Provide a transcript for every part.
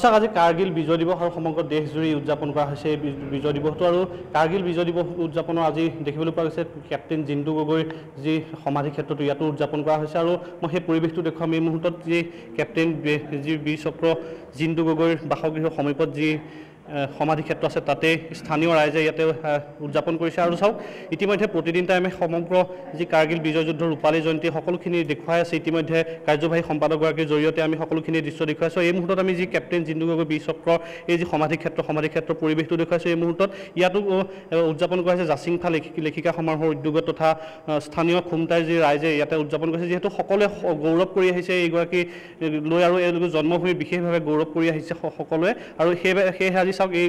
চাওক আজি কাৰ্গিল বিজয় দিৱস আৰু সমগ্ৰ দেশজুৰি উদযাপন কৰা হৈছে এই বিজয় দিৱসটো আৰু কাৰ্গিল বিজয় দিৱস উদযাপনৰ আজি দেখিবলৈ পোৱা গৈছে কেপ্টেইন জিন্তু গগৈৰ যি সমাধি ক্ষেত্ৰটো ইয়াতো উদযাপন কৰা হৈছে আৰু মই সেই পৰিৱেশটো দেখুৱাম এই মুহূৰ্তত যি কেপ্টেইন যি বীৰ চক্ৰ জিন্তু গগৈৰ বাসগৃহৰ সমীপত যি সমাধি ক্ষেত্ৰ আছে তাতে স্থানীয় ৰাইজে ইয়াতে উদযাপন কৰিছে আৰু চাওক ইতিমধ্যে প্ৰতিদিন টাইমে সমগ্ৰ যি কাৰ্গিল বিজয় যুদ্ধৰ ৰূপালী জয়ন্তী সকলোখিনি দেখুৱাই আছে ইতিমধ্যে কাৰ্যবাহী সম্পাদকগৰাকীৰ জৰিয়তে আমি সকলোখিনি দৃশ্য দেখুৱাইছোঁ এই মুহূৰ্তত আমি যি কেপ্টেইন জিন্তু গগৈ বীৰ চক্ৰ এই যি সমাধি ক্ষেত্ৰৰ পৰিৱেশটো দেখুৱাইছোঁ এই মুহূৰ্তত ইয়াতো উদযাপন কৰা হৈছে জাচিংফা লেখিকা সমাৰোহৰ উদ্যোগত তথা স্থানীয় খুমটাই যি ৰাইজে ইয়াতে উদযাপন কৰিছে যিহেতু সকলোৱে গৌৰৱ কৰি আহিছে এইগৰাকী লৈ আৰু এওঁলোকে জন্মভূমি বিশেষভাৱে গৌৰৱ কৰি আহিছে সকলোৱে আৰু সেয়েহে আজি চাওক এই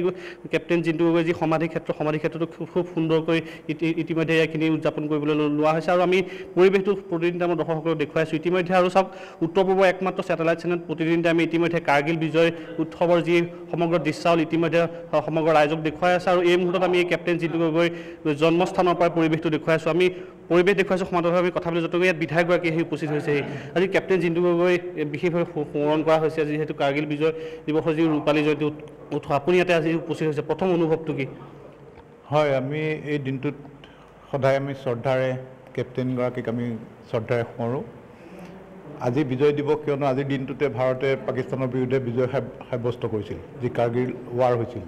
কেপ্টেইন জিন্তু গগৈ যি সমাধি ক্ষেত্ৰটো খুব সুন্দৰকৈ ইতিমধ্যে এইখিনি উদযাপন কৰিবলৈ লোৱা হৈছে আৰু আমি পৰিৱেশটো প্ৰতিদিন টাইমত দৰ্শকসকলক দেখুৱাইছোঁ ইতিমধ্যে আৰু চাওক উত্তৰ পূৰ্বৰ একমাত্ৰ ছেটেলাইট চেনেল প্ৰতিদিন টাইমে ইতিমধ্যে কাৰ্গিল বিজয় উৎসৱৰ যি সমগ্ৰ দৃশ্যাৱলী ইতিমধ্যে সমগ্ৰ ৰাইজক দেখুৱাই আছে আৰু এই মুহূৰ্তত আমি এই কেপ্টেইন জিন্তু গগৈ জন্মস্থানৰ পৰা পৰিৱেশটো দেখুৱাইছোঁ আমি পৰিৱেশ দেখুৱাইছোঁ সমান্তৰালভাৱে আমি কথা পাতিছোঁ য'ত ইয়াত বিধায়কগৰাকী আহি উপস্থিত হৈছে আজি কেপ্টেইন জিন্তু গগৈ বিশেষভাৱে সোঁৱৰণ কৰা হৈছে যিহেতু কাৰ্গিল বিজয় দিৱসৰ যি ৰূপালী জয়ন্তী উৎসৱ আপুনি ইয়াতে আজি উপস্থিত হৈছে প্ৰথম অনুভৱটো কি হয় আমি এই দিনটোত সদায় আমি শ্ৰদ্ধাৰে কেপ্টেইনগৰাকীক আমি শ্ৰদ্ধাৰে সোঁৱৰোঁ আজি বিজয় দিৱস কিয়নো আজিৰ দিনটোতে ভাৰতে পাকিস্তানৰ বিৰুদ্ধে বিজয় সাব্যস্ত কৰিছিল যি কাৰ্গিল ৱাৰ হৈছিল